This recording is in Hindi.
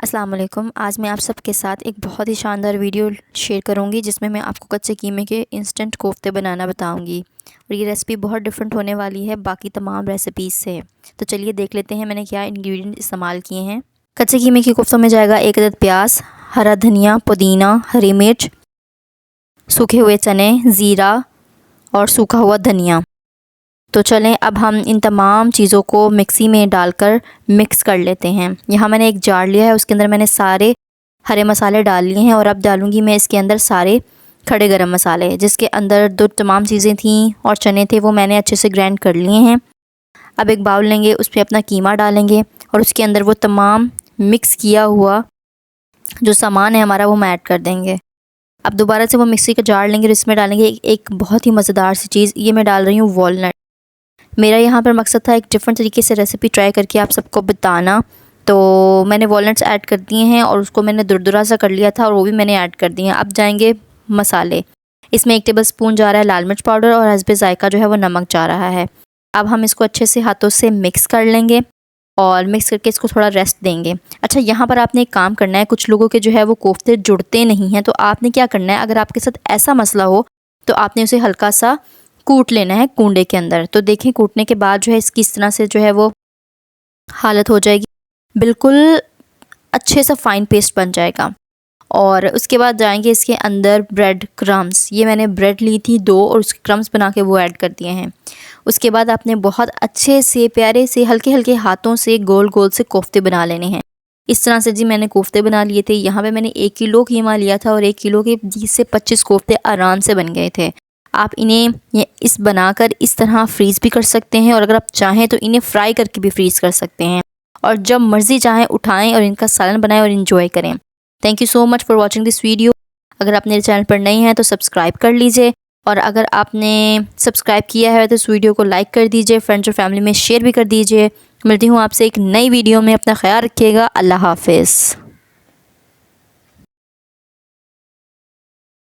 अस्सलाम वालेकुम। आज मैं आप सबके साथ एक बहुत ही शानदार वीडियो शेयर करूंगी जिसमें मैं आपको कच्चे कीमे के इंस्टेंट कोफ्ते बनाना बताऊंगी। और ये रेसिपी बहुत डिफरेंट होने वाली है बाकी तमाम रेसिपीज़ से। तो चलिए देख लेते हैं मैंने क्या इंग्रेडिएंट इस्तेमाल किए हैं। कच्चे कीमे के कोफ्तों में जाएगा 1 अदद प्याज, हरा धनिया, पुदीना, हरी मिर्च, सूखे हुए चने, ज़ीरा और सूखा हुआ धनिया। तो चलें अब हम इन तमाम चीज़ों को मिक्सी में डालकर मिक्स कर लेते हैं। यहाँ मैंने एक जार लिया है, उसके अंदर मैंने सारे हरे मसाले डाल लिए हैं और अब डालूँगी मैं इसके अंदर सारे खड़े गरम मसाले, जिसके अंदर जो तमाम चीज़ें थीं और चने थे वो मैंने अच्छे से ग्राइंड कर लिए हैं। अब एक बाउल लेंगे, उस पर अपना कीमा डालेंगे और उसके अंदर वो तमाम मिक्स किया हुआ जो सामान है हमारा वो मैं ऐड कर देंगे। अब दोबारा से वो मिक्सी का जार लेंगे और इसमें डालेंगे एक बहुत ही मज़ेदार सी चीज़। ये मैं डाल रही हूँ वॉलनट। मेरा यहाँ पर मकसद था एक डिफरेंट तरीके से रेसिपी ट्राई करके आप सबको बताना। तो मैंने वॉलनट्स ऐड कर दिए हैं और उसको मैंने दुरदुरा सा कर लिया था और वो भी मैंने ऐड कर दिए हैं। अब जाएंगे मसाले। इसमें 1 टेबलस्पून जा रहा है लाल मिर्च पाउडर और हस्बे ज़ायका जो है वो नमक जा रहा है। अब हम इसको अच्छे से हाथों से मिक्स कर लेंगे और मिक्स करके इसको थोड़ा रेस्ट देंगे। अच्छा, यहाँ पर आपने एक काम करना है। कुछ लोगों के जो है वो कोफ्ते जुड़ते नहीं हैं, तो आपने क्या करना है, अगर आपके साथ ऐसा मसला हो तो आपने उसे हल्का सा कूट लेना है कूंडे के अंदर। तो देखें कूटने के बाद जो है इसकी इस तरह से जो है वो हालत हो जाएगी, बिल्कुल अच्छे सा फ़ाइन पेस्ट बन जाएगा। और उसके बाद जाएंगे इसके अंदर ब्रेड क्रम्स। ये मैंने ब्रेड ली थी 2 और उसके क्रम्स बना के वो ऐड कर दिए हैं। उसके बाद आपने बहुत अच्छे से प्यारे से हल्के हल्के हाथों से गोल गोल से कोफ्ते बना लेने हैं। इस तरह से जी मैंने कोफ्ते बना लिए थे। यहाँ पे मैंने 1 किलो कीमा लिया था और 1 किलो के 20 से 25 कोफ्ते आराम से बन गए थे। आप इन्हें इस बनाकर इस तरह फ्रीज़ भी कर सकते हैं और अगर आप चाहें तो इन्हें फ्राई करके भी फ्रीज़ कर सकते हैं और जब मर्ज़ी चाहें उठाएं और इनका सालन बनाएं और इन्जॉय करें। Thank you so much for watching this video. अगर आप मेरे चैनल पर नए हैं तो सब्सक्राइब कर लीजिए और अगर आपने सब्सक्राइब किया है तो इस वीडियो को लाइक कर दीजिए, फ्रेंड्स और फैमिली में शेयर भी कर दीजिए। मिलती हूँ आपसे एक नई वीडियो में। अपना ख्याल रखिएगा। अल्लाह हाफ़िज़।